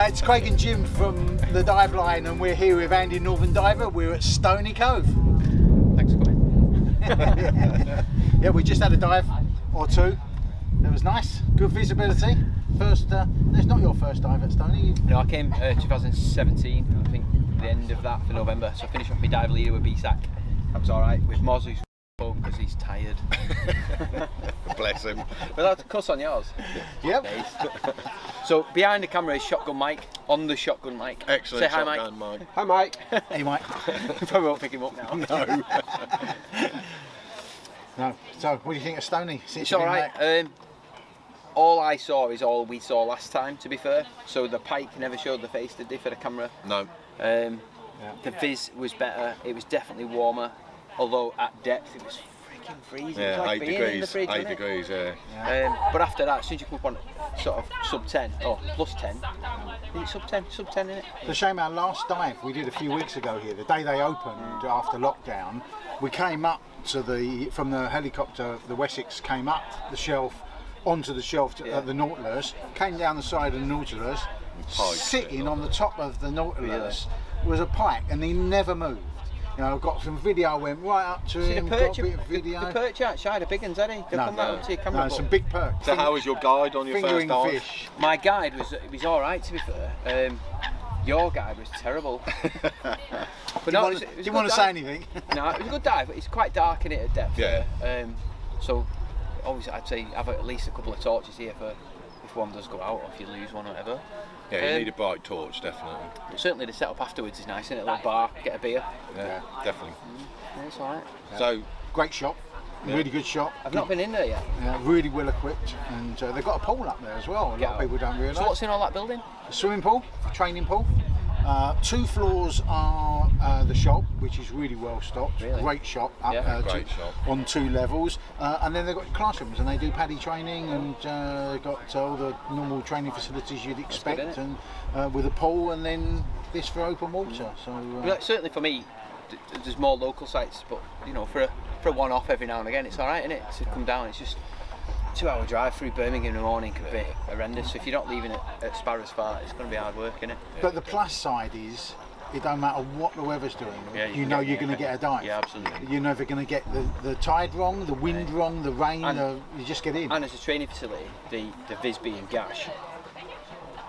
It's Craig and Jim from the Dive Line, and we're here with Andythenortherndiver. We're at Stoney Cove. Thanks for coming. Yeah, we just had a dive or two. It was nice, good visibility. First, it's not your first dive at Stoney. No, I came 2017, I think the end of that for November, so I finished off my dive leader with BSAC. That was alright, with Moz who's home because he's tired. Bless him. We're allowed to cuss on yours. Yep. Nice. So behind the camera is Shotgun Mike, on the Shotgun Mike. Excellent. Say hi, Shotgun Mike. Hi Mike. Hey, Mike. Probably won't pick him up now. No. No. So, what do you think of Stoney? It's alright. All I saw is all we saw last time, to be fair. So the pike never showed the face, did they, for the camera? No. The viz was better, it was definitely warmer, although at depth it was freaking freezing. Yeah, it was like 8 being in the degrees. fridge, 8 wasn't it? degrees, yeah. But after that, as soon as you come up on sort of sub 10, or plus 10, is it sub 10? Sub 10, innit? It's a shame our last dive we did a few weeks ago here, the day they opened after lockdown, we came up to from the helicopter, the Wessex came up the shelf, onto the shelf at the Nautilus, came down the side of the Nautilus, sitting on the top of the Nautilus was a pike, and he never moved. You know, I got some video, went right up to him, got a bit of video. The perch out shy, the big ones, had he? They'll come right up to your camera. No, some big perch. So how was your guide on your first Fingering dive? fish. My guide was alright, to be fair. Your guide was terrible. But no, it was Didn't want to say anything. No, it was a good dive, but it's quite dark in it at depth. Yeah. So obviously I'd say have at least a couple of torches here for if one does go out or if you lose one or whatever. Yeah, you need a bright torch, definitely. Certainly the setup afterwards is nice, isn't it? A little bar, get a beer. Yeah, definitely. Yeah, it's alright. Yeah. So, great shop, really good shop. I've not been in there yet. Really well equipped, and they've got a pool up there as well. A lot of people don't realise. So what's in all that building? A swimming pool, a training pool. 2 floors are the shop, which is really well stocked. Really? Great shop, great shop. On 2 levels, and then they've got classrooms, and they do paddy training, and got all the normal training facilities you'd expect, good, and with a pool, and then this for open water. So Well, certainly for me, there's more local sites, but you know, for a one-off every now and again, it's alright, isn't it? To come down, it's just 2-hour drive through Birmingham in the morning could be horrendous. So if you're not leaving it at Sparrows Far, it's going to be hard work, isn't it? But the plus side is, it don't matter what the weather's doing, you know you're going to get a dive. Yeah, absolutely. You're never going to get the tide wrong, the wind wrong, the rain, you just get in. And as a training facility, the viz being gash,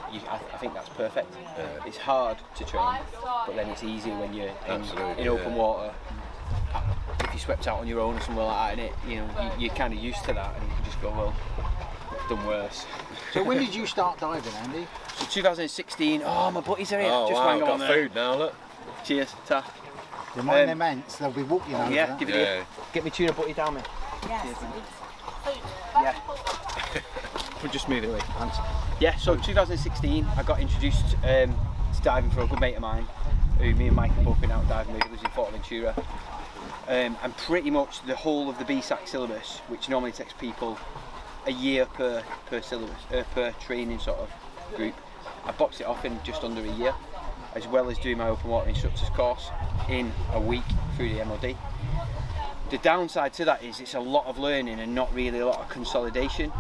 I think that's perfect. It's hard to train, but then it's easier when you're in open water. If you're swept out on your own or somewhere like that, you're kind of used to that, and you can just go, well, I've done worse. So when did you start diving, Andy? So 2016. Oh, my butties are here. oh Just wow, hang on got there. food now, look. Cheers, ta. Remind them ants, they'll be walking over Yeah, that. give it here. Get me tuna butty down, mate. Yes. Yeah. We'll just move it away. Thanks. Yeah, so 2016, I got introduced to diving for a good mate of mine, who me and Mike have both been out diving with. He lives in Forteventura. And pretty much the whole of the BSAC syllabus, which normally takes people a year per syllabus, per training sort of group, I boxed it off in just under a year, as well as doing my open water instructor's course in a week through the MOD. The downside to that is it's a lot of learning and not really a lot of consolidation.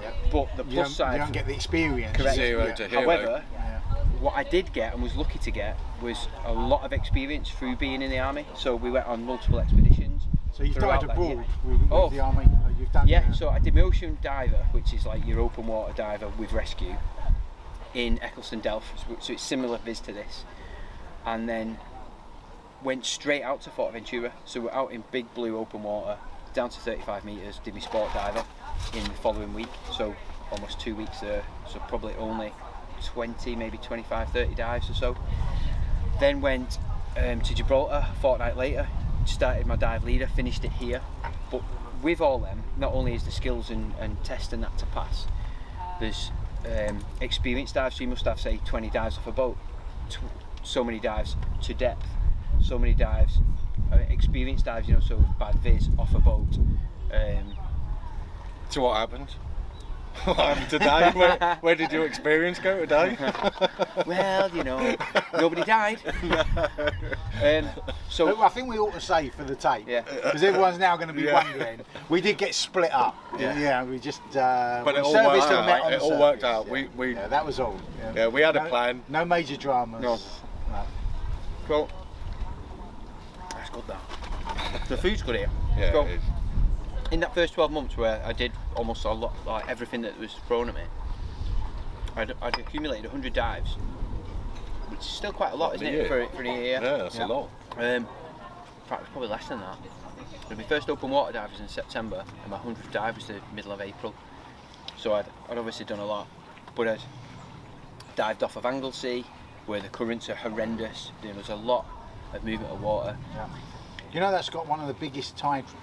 Yeah. But the plus side, you don't get the experience. Correct. Zero to hero. However, what I did get and was lucky to get was a lot of experience through being in the army. So we went on multiple expeditions. So you've throughout dived that abroad year. with the army? You've done So I did my ocean diver, which is like your open water diver with rescue, in Eccleston Delft, so it's similar viz to this. And then went straight out to Forteventura, so we're out in big blue open water, down to 35 metres, did my sport diver in the following week, so almost 2 weeks there, so probably only 20, maybe 25, 30 dives or so. Then went to Gibraltar a fortnight later, started my dive leader, finished it here. But with all them, not only is the skills and testing that to pass, there's experience dives, so you must have say 20 dives off a boat, so many dives to depth, so many dives, experience dives, so bad viz off a boat. So what happened? What happened today? Where did your experience go today? Well, you know, nobody died. So I think we ought to say for the tape, Yeah. because everyone's now going to be Yeah. wondering. We did get split up. Yeah, we just. But we it all serviced worked and met out. on It the all worked service, out. Yeah. We Yeah, that was all. yeah, we had a plan. No major dramas. No. No. Cool. That's good though. The food's good here. Yeah, So, it is. in that first 12 months where I did almost a lot, like everything that was thrown at me, I'd accumulated 100 dives, which is still quite a lot, isn't it, for a year? Yeah, that's a lot. In fact, it's probably less than that. My first open water dive was in September, and my 100th dive was the middle of April. So I'd obviously done a lot, but I'd dived off of Anglesey, where the currents are horrendous. There was a lot of movement of water. Yeah. You know, that's got one of the biggest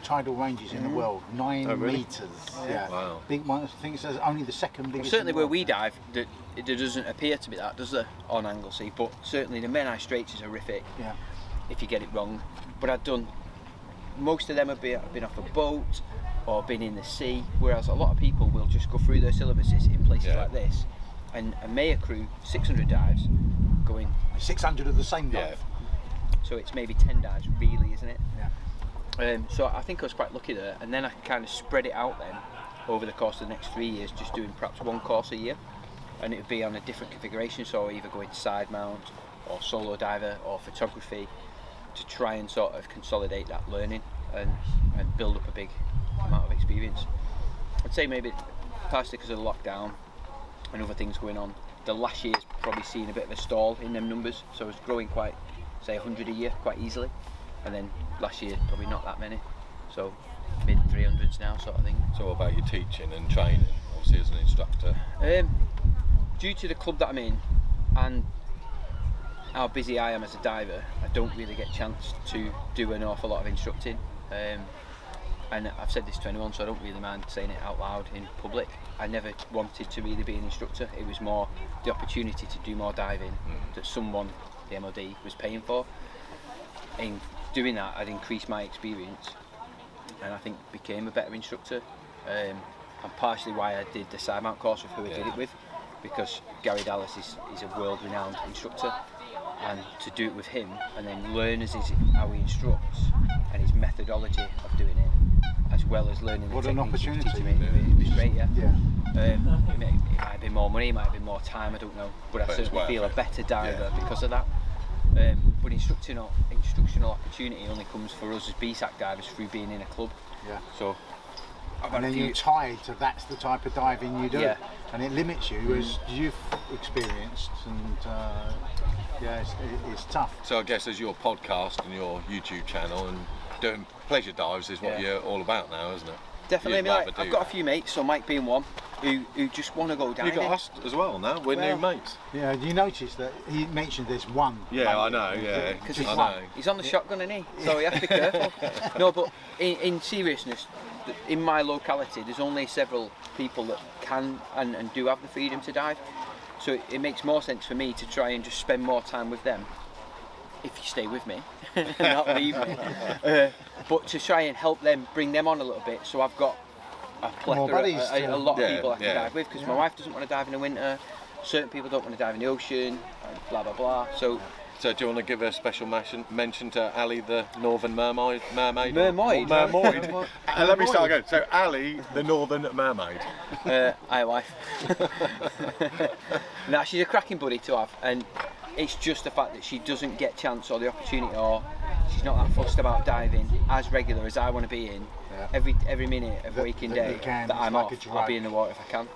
tidal ranges in the world, 9 Oh, really? metres. Yeah. Wow. Big one. I think it's only the second biggest. Certainly in the where world. we dive, there doesn't appear to be that, does there, on Anglesey? But certainly the Menai Straits is horrific Yeah. if you get it wrong. But I've done, most of them have been off a boat or been in the sea, whereas a lot of people will just go through their syllabuses in places Yeah. like this and may accrue 600 dives going, 600 of the same Yeah. dive. so it's maybe 10 dives really, isn't it? Yeah. So I think I was quite lucky there, and then I kind of spread it out then over the course of the next 3 years, just doing perhaps one course a year, and it would be on a different configuration, so either going side mount or solo diver or photography, to try and sort of consolidate that learning and build up a big amount of experience. I'd say maybe partially because of the lockdown and other things going on, the last year's probably seen a bit of a stall in them numbers, so I was growing quite, say 100 a year quite easily, and then last year probably not that many, so mid 300s now sort of thing. So what about your teaching and training, obviously as an instructor? Due to the club that I'm in and how busy I am as a diver, I don't really get a chance to do an awful lot of instructing, and I've said this to anyone, so I don't really mind saying it out loud in public. I never wanted to really be an instructor. It was more the opportunity to do more diving that someone, the MOD, was paying for. In doing that, I'd increased my experience and I think became a better instructor, and partially why I did the side mount course with who I did it with, because Gary Dallas is a world renowned instructor, and to do it with him and then learn how he instructs and his methodology of doing it, as well as learning the What an techniques he was opportunity. teaching me, it was great. Yeah. Yeah. It might have been more money, it might have been more time, I don't know, but I But it's certainly worth feel a it. better diver Yeah. because of that. But instructional opportunity only comes for us as BSAC divers through being in a club. Yeah. So I've had And a then few. you're tied to that's the type of diving you do, Yeah. and it limits you as you've experienced, and yeah, it's tough. So I guess as your podcast and your YouTube channel and doing pleasure dives is what Yeah. you're all about now, isn't it? Definitely, I You'd mean, rather like, do I've got a that. few mates, so Mike being one, who just want to go You diving. got us as well now. We're Well, new mates. Yeah, you notice that he mentioned there's one. Yeah, I mate. know. Yeah, Because Just I one. know. he's on the shotgun, isn't he? So you have to be careful. No, but in seriousness, in my locality, there's only several people that can and do have the freedom to dive. So it makes more sense for me to try and just spend more time with them, if you stay with me, and not leave me. But to try and help them, bring them on a little bit. So I've got a plethora, buddies a to- lot of Yeah, people I can yeah. dive with, because my wife doesn't want to dive in the winter. Certain people don't want to dive in the ocean, and blah blah blah. So So do you want to give a special mention to Ali, the Northern Mermaid? Mermaid? Mermaid. Let me start again. So Ali, the Northern Mermaid. Hi wife. Nah, she's a cracking buddy to have, and it's just the fact that she doesn't get chance or the opportunity, or she's not that fussed about diving as regular as I want to be in. Yeah. Every minute of waking that you day can, that it's I'm like off, a I'll drag. be in the water if I can.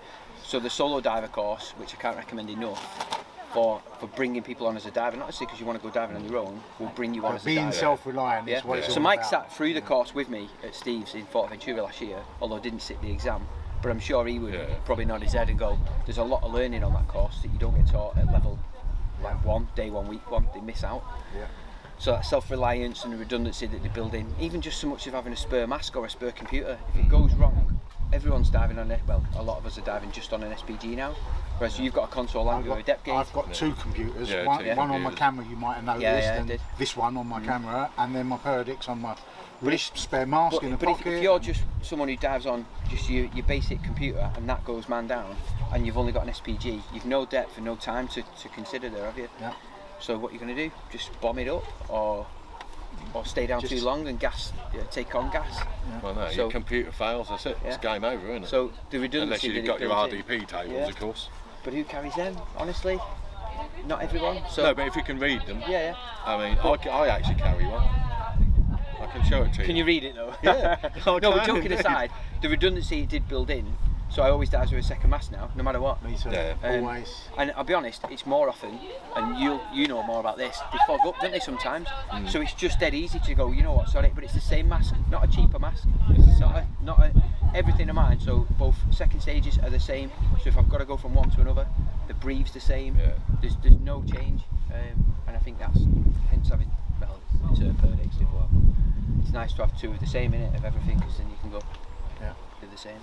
So the solo diver course, which I can't recommend enough, for bringing people on as a diver, not necessarily because you want to go diving on your own, will bring you on as a Being diver. self-reliant is what it's So all Mike about. sat through the course with me at Steve's in Forteventura last year, although didn't sit the exam. But I'm sure he would probably nod his head and go, there's a lot of learning on that course that you don't get taught at level like 1, day 1, week 1, they miss out. Yeah. So that self-reliance and the redundancy that they build in, even just so much of having a spare mask or a spare computer, if it goes wrong, everyone's diving on it. Well, a lot of us are diving just on an SPG now, whereas you've got a console and you're a depth gauge. I've got 2 computers, Yeah, one 2 on my computers. camera you might have noticed, Yeah, I and did. this one on my camera, and then my Paradix on my wrist, spare mask in the pocket. If you're just someone who dives on just your basic computer and that goes man down, and you've only got an SPG, you've no depth and no time to consider there, have you? Yeah. So what you're going to do? Just bomb it up, or stay down too long and take on gas. Yeah. Well, no, your computer fails, that's it. It's game over, isn't it? So the redundancy. Unless you've got your RDP tables, of course. But who carries them? Honestly, not everyone. So no, but if you can read them. Yeah. I mean, I actually carry one. I can show it to you. Can you read it though? Yeah. No, but joking aside, the redundancy it did build in. So I always dive with a second mast now, no matter what. Me too. Yeah. Always. And I'll be honest, it's more often, and you know more about this. They fog up, don't they? Sometimes. So it's just dead easy to go. You know what? Sorry, but it's the same mask, not a cheaper mask. It's not a everything of mine. So both second stages are the same. So if I've got to go from one to another, the breathes the same. Yeah. There's no change, and I think that's hence having two perdix as well. It's nice to have two of the same in it of everything, because then you can go do the same.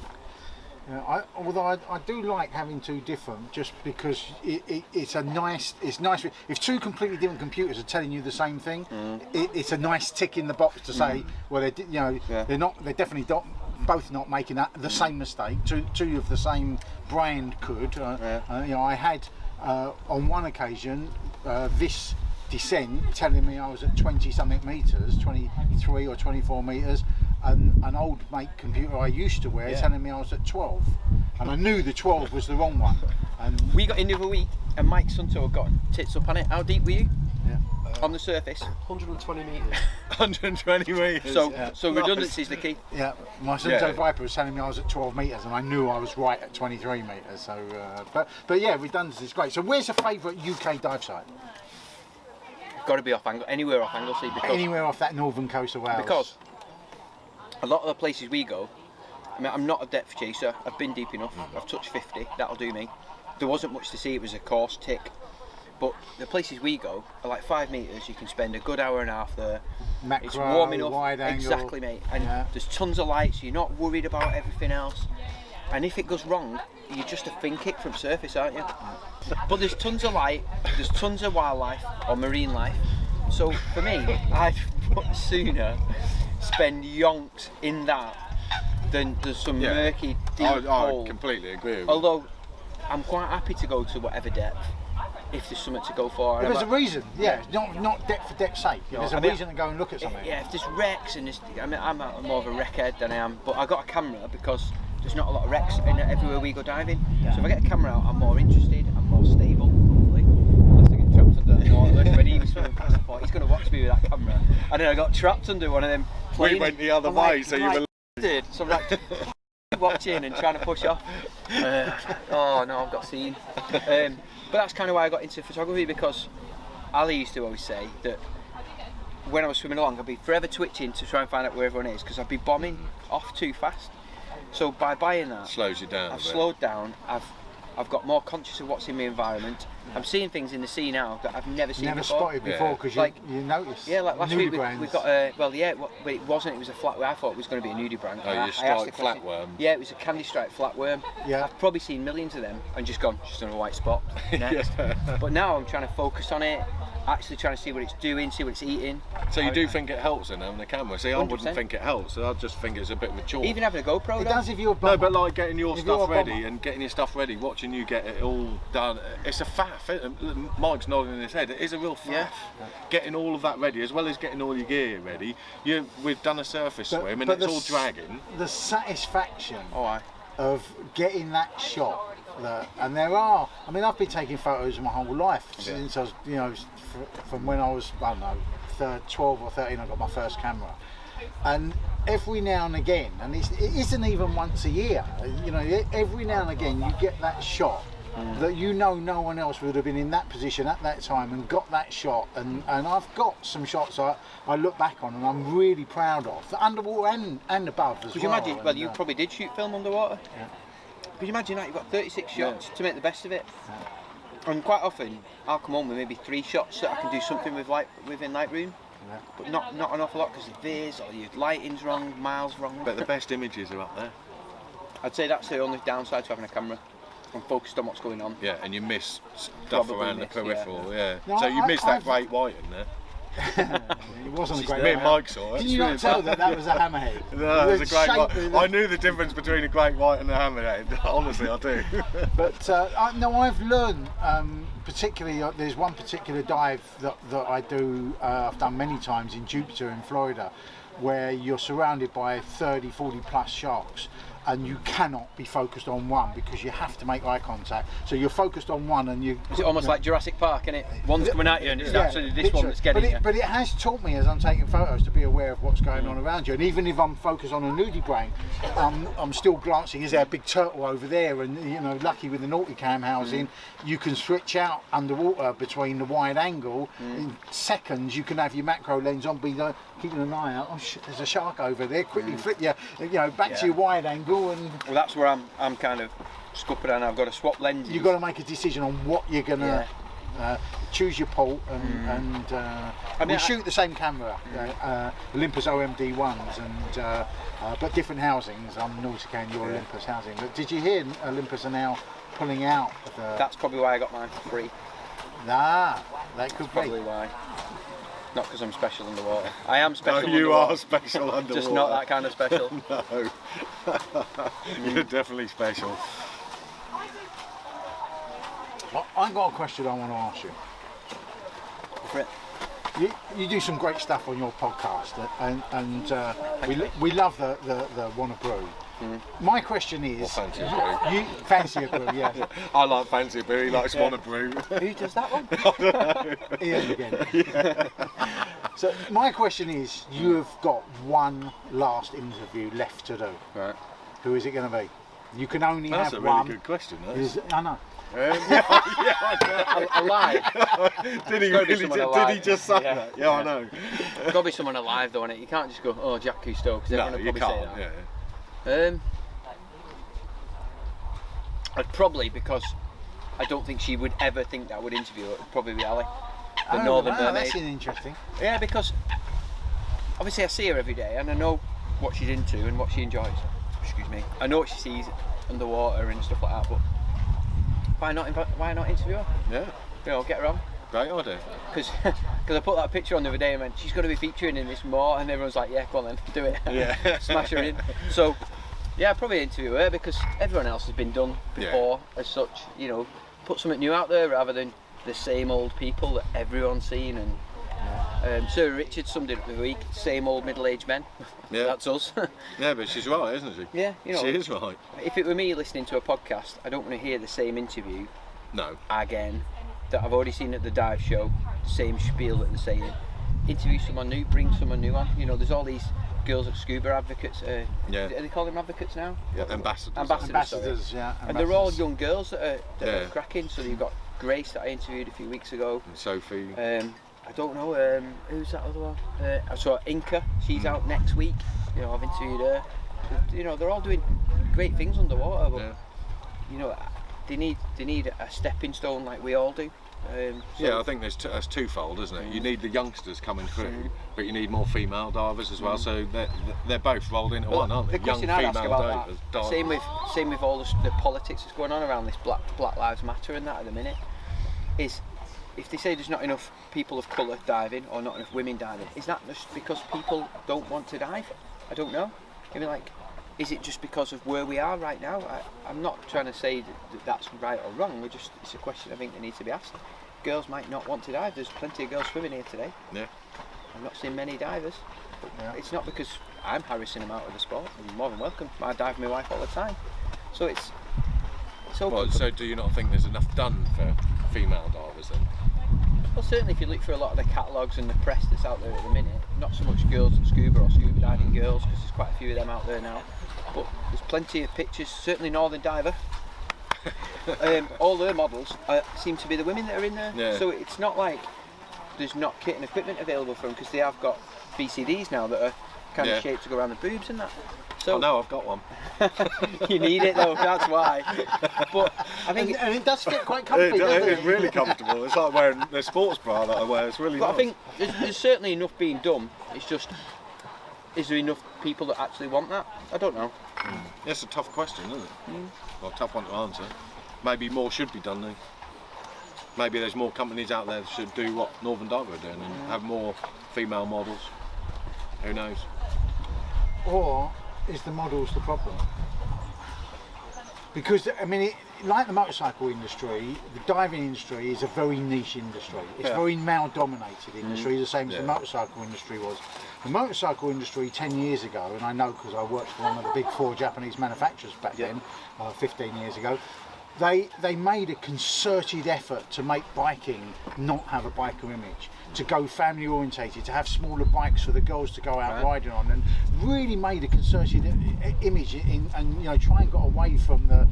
Yeah, although I do like having two different, just because it's nice. If two completely different computers are telling you the same thing, it's a nice tick in the box to say, well, they're definitely both not making the same mistake. Two of the same brand could. I had on one occasion this descent telling me I was at 20 something meters, 23 or 24 meters. An old mate computer I used to wear telling me I was at 12, and I knew the 12 was the wrong one. And we got in the other week, and Mike Sunto got tits up on it. How deep were you? On the surface? 120 metres. 120 metres. So redundancy is the key. Yeah, my Sunto Viper was telling me I was at 12 metres, and I knew I was right at 23 metres. So, but yeah, redundancy is great. So, where's your favourite UK dive site? Got to be off anywhere off Anglesey. Anywhere off that northern coast of Wales. Because a lot of the places we go, I mean, I'm not a depth chaser. I've been deep enough. I've touched 50. That'll do me. There wasn't much to see. It was a course tick. But the places we go are like 5 metres. You can spend a good hour and a half there. Macro, it's warm enough. wide angle. Exactly, mate. And there's tons of lights. So you're not worried about everything else. And if it goes wrong, you're just a fin kick from surface, aren't you? But there's tons of light. There's tons of wildlife or marine life. So for me, I'd sooner spend yonks in that than there's some murky deep hole. I completely agree with you. Although I'm quite happy to go to whatever depth if there's something to go for. If there's a reason, not depth for depth's sake. If there's a reason to go and look at something. Yeah, if there's wrecks and I'm more of a wreck head than I am, but I got a camera because there's not a lot of wrecks everywhere we go diving. So if I get a camera out, I'm more interested, I'm more stable. Hopefully, unless I get trapped under the Nautilus when he was swimming past the point, he's going to watch me with that camera. And then I got trapped under one of them. We went the other way, so you were. So I'm like watching and trying to push off. Oh no, I've got seen. But that's kind of why I got into photography, because Ali used to always say that when I was swimming along, I'd be forever twitching to try and find out where everyone is, because I'd be bombing off too fast. So by buying that, slows you down. I've slowed down. I've got more conscious of what's in my environment. I'm seeing things in the sea now that I've never seen before. Spotted before, because you noticed. Yeah, like last week we got but it wasn't. It was a flatworm. I thought it was going to be a nudibranch. Oh, you striped flatworm. Yeah, it was a candy stripe flatworm. Yeah. I've probably seen millions of them and just gone, just on a white spot. Next. But now I'm trying to focus on it, actually trying to see what it's doing, see what it's eating. So you do think it helps then having the camera? See, I 100%. Wouldn't think it helps. I just think it's a bit mature. Even having a GoPro. It does if you're no, but like getting your stuff ready and getting your stuff ready, watching you get it all done. It's a faff. Mike's nodding his head. It is a real faff. Yeah. Getting all of that ready, as well as getting all your gear ready. We've done a surface swim and it's all dragging. The satisfaction of getting that shot. And there are. I mean, I've been taking photos my whole life since I was, from when I was, I don't know, 12 or 13. I got my first camera, and every now and again, and it isn't even once a year. Every now and again, you get that shot that no one else would have been in that position at that time and got that shot. And I've got some shots I look back on and I'm really proud of, underwater and above as well. Could you imagine? Well, you probably did shoot film underwater. Yeah. Could you imagine that? You've got 36 shots to make the best of it. And quite often, I'll come home with maybe 3 shots that I can do something with within Lightroom. Yeah. But not an awful lot, because the viz or your lighting's wrong, miles wrong. But the best images are up there. I'd say that's the only downside to having a camera. I'm focused on what's going on. Yeah, and you miss stuff around the peripheral. Yeah. No, So you miss that great white in there. It wasn't a great Me and Mike saw it. Can you not tell that was a hammerhead? No, it was a great white. I knew the difference between a great white and a hammerhead. Honestly, I do. But I've learned, particularly, there's one particular dive that I do, I've done many times in Jupiter in Florida, where you're surrounded by 30, 40 plus sharks, and you cannot be focused on one because you have to make eye contact. So you're focused on one, and you. Is it almost like Jurassic Park, isn't it? One's coming at you, and it's actually this one that's getting you. But it has taught me as I'm taking photos to be aware of what's going on around you. And even if I'm focused on a nudie brain, I'm still glancing. Is there a big turtle over there? And lucky with the Nauticam housing, you can switch out underwater between the wide angle. In seconds, you can have your macro lens on, keeping an eye out. Oh shit, there's a shark over there. Quickly flip back to your wide angle. And well, that's where I'm kind of scuppered, and I've got to swap lenses. You've got to make a decision on what you're gonna choose your port, and we shoot the same camera, Olympus OMD ones, and but different housings. I'm Nautica, your Olympus housing. But did you hear Olympus are now pulling out? That's probably why I got mine for free. That could be. Probably why. Not because I'm special underwater. I am special underwater. You are special underwater. Just not that kind of special. No. You're definitely special. I've got a question I want to ask you. Go for it. You do some great stuff on your podcast, and we love the Wanna Brew. My question is, Fancy a Brew. You fancy a brew, yes. I like Fancy a Brew. He likes Wanna Brew. Who does that one? I don't know. Ian again. So my question is, you have got one last interview left to do. Right. Who is it going to be? You can only That's have a really one. good question. I know. Alive. Did he just say that? Yeah, I know. There's got to be someone alive though, innit? You can't just go, oh, Jack Cousteau, because everyone will probably say that. I'd probably, because I don't think she would ever think that I would interview her, it would probably be Ali, the Northern Mermaid. That's interesting. Yeah, because obviously I see her every day and I know what she's into and what she enjoys. Excuse me. I know what she sees underwater and stuff like that, but why not interview her? Yeah. Get her on. Great idea. Because I put that picture on the other day and went, she's got to be featuring in this more, and everyone's like, yeah, go on then, do it. Yeah. Smash her in. So, yeah, I'd probably interview her because everyone else has been done before as such. Put something new out there rather than the same old people that everyone's seen. And Sarah Richards summed it up the other week, same old middle-aged men. Yeah. That's us. Yeah, but she's right, isn't she? Yeah, She is right. If it were me listening to a podcast, I don't want to hear the same interview again that I've already seen at the dive show, same spiel that they're saying. Interview someone new, bring someone new on. There's all these girls at scuba advocates. Are they call them advocates now? Yeah, ambassadors. Ambassadors, yeah. And they're all young girls that are cracking. So you've got Grace that I interviewed a few weeks ago. And Sophie. I don't know, who's that other one? I saw Inca, she's out next week. I've interviewed her. They're all doing great things underwater, but they need a stepping stone like we all do. I think that's twofold, isn't it? You need the youngsters coming through, but you need more female divers as well. So they're both rolled into one, aren't they? The question I'd ask about that, same with all the politics that's going on around this Black Lives Matter and that at the minute, is if they say there's not enough people of colour diving or not enough women diving, is that just because people don't want to dive? I don't know. Is it just because of where we are right now? I'm not trying to say that that's right or wrong. It's a question I think that needs to be asked. Girls might not want to dive. There's plenty of girls swimming here today. Yeah. I've not seen many divers. But it's not because I'm harassing them out of the sport. I'm more than welcome. I dive with my wife all the time. So it's open. Well, so do you not think there's enough done for female divers then? Well, certainly if you look through a lot of the catalogues and the press that's out there at the minute, not so much girls at scuba or scuba diving girls, because there's quite a few of them out there now, but there's plenty of pictures, certainly Northern Diver. All their models seem to be the women that are in there. Yeah. So it's not like there's not kit and equipment available for them, because they have got BCDs now that are kind of shaped to go around the boobs and that. So I know, I've got one. You need it though, that's why. But I think and it does fit quite comfy, doesn't it? It's really comfortable. It's like wearing the sports bra that I wear. It's really nice. I think there's certainly enough being done. It's just, is there enough people that actually want that? I don't know. It's a tough question, isn't it? Well, a tough one to answer. Maybe more should be done then. maybe there's more companies out there that should do what Northern Diver are doing and have more female models. Who knows? Or is the models the problem? Because I mean, like the motorcycle industry, the diving industry is a very niche industry. It's very male-dominated industry, the same as the motorcycle industry was. The motorcycle industry 10 years ago, and I know because I worked for one of the big 4 Japanese manufacturers back then, 15 years ago, they made a concerted effort to make biking not have a biker image, to go family orientated, to have smaller bikes for the girls to go out riding on, and really made a concerted image and try and got away from the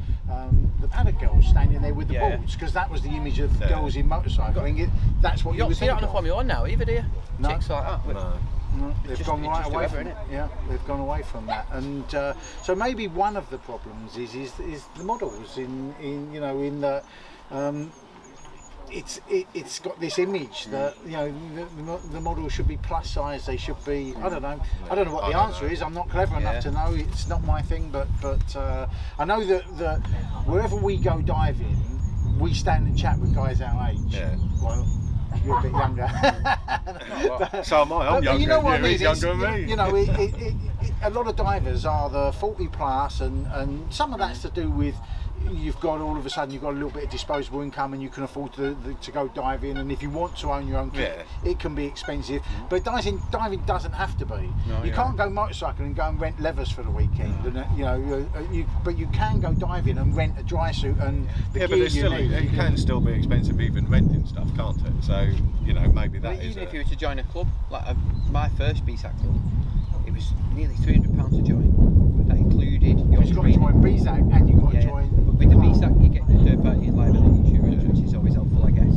paddock girls standing there with the boards, because that was the image of girls in motorcycling. That's what you would think of. You don't see that on the Formula 1 now either, do you? No. Chicks like that. No, they've gone right away from it. Yeah, they've gone away from that, and so maybe one of the problems is the models in the it's got this image that the model should be plus size. They should be. I don't know what the answer is. I'm not clever enough to know. It's not my thing. But I know that wherever we go diving, we stand and chat with guys our age. Yeah. Well, you're a bit younger. So am I. I'm younger. You know what I mean? He's younger than me. A lot of divers are the 40 plus, and some of that's to do with you've got all of a sudden you've got a little bit of disposable income and you can afford to go diving, and if you want to own your own kit, it can be expensive. But diving doesn't have to be. No, you can't go motorcycling and go and rent levers for the weekend, and but you can go diving and rent a dry suit and the gear you need. It can still be expensive even renting stuff, can't it? So maybe that is. Even if you were to join a club, like my first BSAC club, it was nearly £300 to join. That included your You've got to join BSAC and you've got to join. But with the BSAC, you get the third-party liability insurance, which is always helpful, I guess.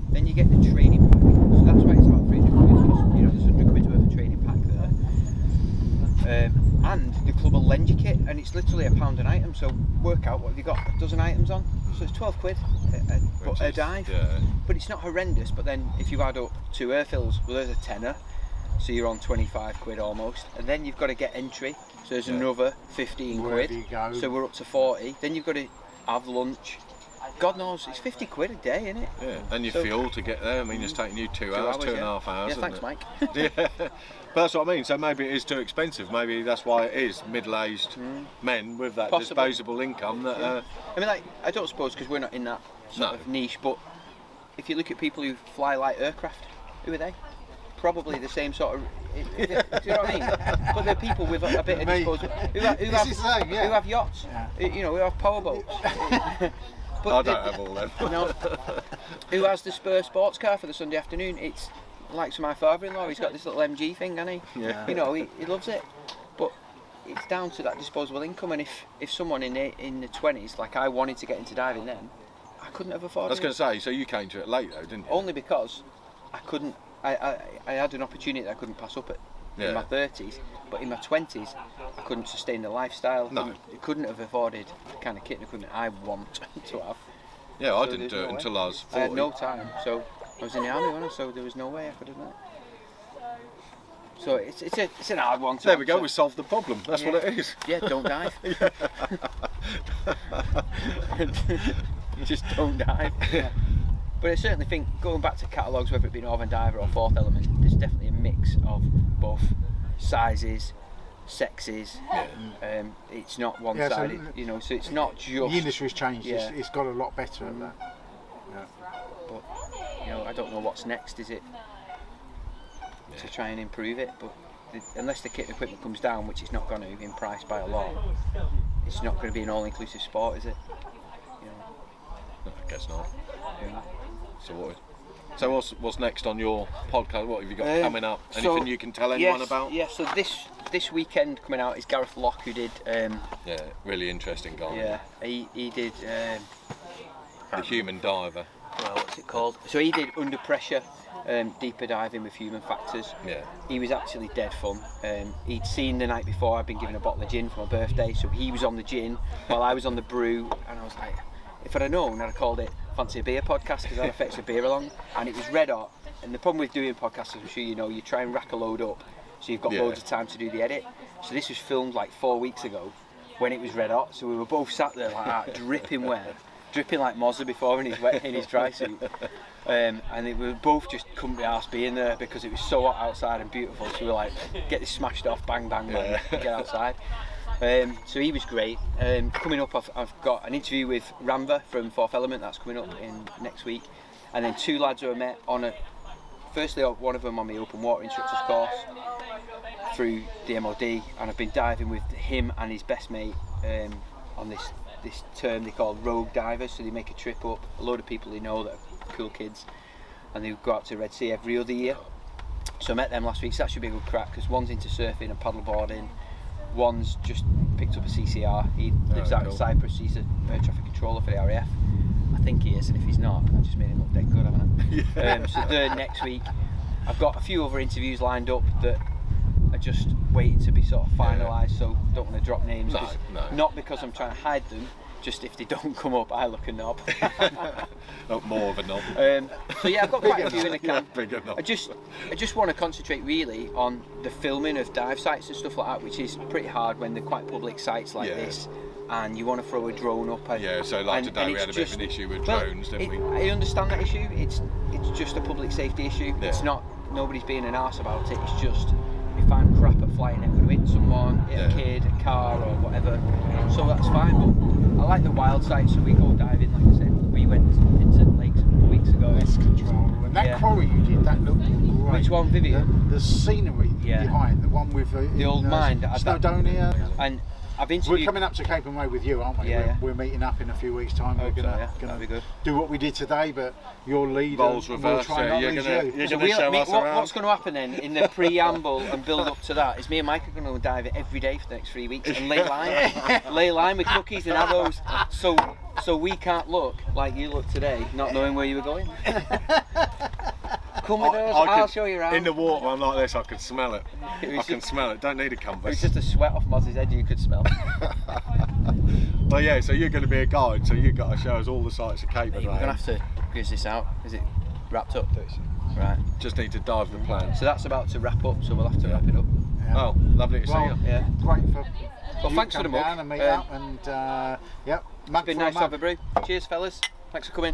Then you get the training pack, so that's why it's about 300 quid. There's 100 quid worth of training pack there. And the club will lend you kit, and it's literally £1 an item. So work out what have you got, a dozen items on. So it's 12 quid a dive. Yeah. But it's not horrendous. But then if you add up 2 air fills, well, there's a tenner. So you're on 25 quid almost, and then you've got to get entry, so there's another 15 quid, so we're up to 40. Then you've got to have lunch. God knows, it's 50 quid a day, isn't it? Yeah, and your fuel to get there. I mean, it's taking you 2 hours, 2.5 hours. Yeah, thanks, Mike. Yeah, but that's what I mean. So maybe it is too expensive. Maybe that's why it is middle-aged men with that disposable income. That I mean, like, I don't suppose because we're not in that sort of niche, but if you look at people who fly light aircraft, who are they? Probably the same sort of. Do you know what I mean? But they're people with a bit of disposable who have yachts, who have powerboats. But I don't have all them. Who has the Spur sports car for the Sunday afternoon? It's like my father-in-law. He's got this little MG thing, hasn't he? Yeah. He loves it. But it's down to that disposable income. And if someone in the 20s, like I wanted to get into diving then, I couldn't have afforded it. I was going to say, so you came to it late though, didn't you? Only because I couldn't. I had an opportunity that I couldn't pass up in my 30s, but in my 20s I couldn't sustain the lifestyle. I couldn't have afforded the kind of kit and equipment I want to have. Yeah, so I didn't do it until I was 40. I had no time, so I was in the army, wasn't I? So there was no way I could have done it. So it's an hard one to There we go, we solved the problem. That's what it is. Yeah, don't dive. Just don't dive. Yeah. But I certainly think, going back to catalogues, whether it be Northern Diver or Fourth Element, there's definitely a mix of both sizes, sexes. It's not one-sided, so it's not just... The industry's changed, it's got a lot better at that. Yeah. But, I don't know what's next, is it? To try and improve it, but unless the kit and equipment comes down, which it's not going to in price by a lot, it's not going to be an all-inclusive sport, is it? No, I guess not. So what's next on your podcast? What have you got coming up? Anything you can tell anyone about? Yeah, so this weekend coming out is Gareth Locke, who did... really interesting guy. Yeah, he did... the human diver. Well, what's it called? So he did Under Pressure, deeper diving with human factors. Yeah. He was actually dead fun. He'd seen the night before I'd been given a bottle of gin for my birthday, so he was on the gin while I was on the brew, and I was like... If I'd have known, I'd have called it Fancy a Beer Podcast, because that affects a beer along. And it was red hot. And the problem with doing podcasts, as I'm sure you know, you try and rack a load up, so you've got loads of time to do the edit. So this was filmed like 4 weeks ago when it was red hot. So we were both sat there like that, dripping wet. dripping like Mozza before in his dry suit. And we both just couldn't be arsed being there because it was so hot outside and beautiful. So we were like, get this smashed off, bang, bang, bang, get outside. So he was great. Coming up, I've got an interview with Ramva from Fourth Element. That's coming up in next week. And then 2 lads who I met on firstly one of them on the open water instructor's course through the MOD, and I've been diving with him and his best mate on this term they call rogue divers. So they make a trip up, a load of people they know that are cool kids, and they go out to Red Sea every other year. So I met them last week, so that should be a good crack, because one's into surfing and paddleboarding, one's just picked up a CCR, he lives out in Cyprus, he's a air traffic controller for the RAF. I think he is, and if he's not, I just made him look dead good, haven't I? So they're next week. I've got a few other interviews lined up that are just waiting to be sort of finalised, so don't want to drop names. No. Not because I'm trying to hide them, just if they don't come up, I look a knob. Not more of a knob. So yeah, I've got quite a few in the can. Bigger knob. I just want to concentrate really on the filming of dive sites and stuff like that, which is pretty hard when they're quite public sites like this, and you want to throw a drone up. So like today we had a bit of an issue with drones, didn't we? I understand that issue. It's just a public safety issue. Yeah. It's not, nobody's being an arse about it. It's just, if I'm crap at flying, I'm going to hit someone, hit a kid, a car or whatever. So that's fine, but I like the wild sites, so we go diving, like I said. We went into lakes a couple of weeks ago. That's control. And that quarry you did, that looked great. Which one, Vivian? The scenery behind, the one with the old mine. Snowdonia. And I've interviewed... We're coming up to Cape and Way with you, aren't we? We're meeting up in a few weeks' time. We're going to do what we did today, but your lead. Roles and reversed. We'll try You're going to show us around. What's going to happen then in the preamble and build up to that is me and Mike are going to dive it every day for the next 3 weeks and lay line with cookies and arrows, so we can't look like you look today, not knowing where you were going. Come with us, I'll show you around. In the water, I'm like this, I can smell it. I can smell it, don't need a compass. It's just a sweat off Moz's head you could smell. Well, yeah, so you're going to be a guide, so you've got to show us all the sights of Cape and Way. We're going to have to quiz this out. Is it wrapped up? Right. Just need to dive the plan. So that's about to wrap up, so we'll have to wrap it up. Oh, lovely to see you. Yeah. Great for well, thanks for the mug. And meet up and, it's been nice to have a brew. Cheers, fellas. Thanks for coming.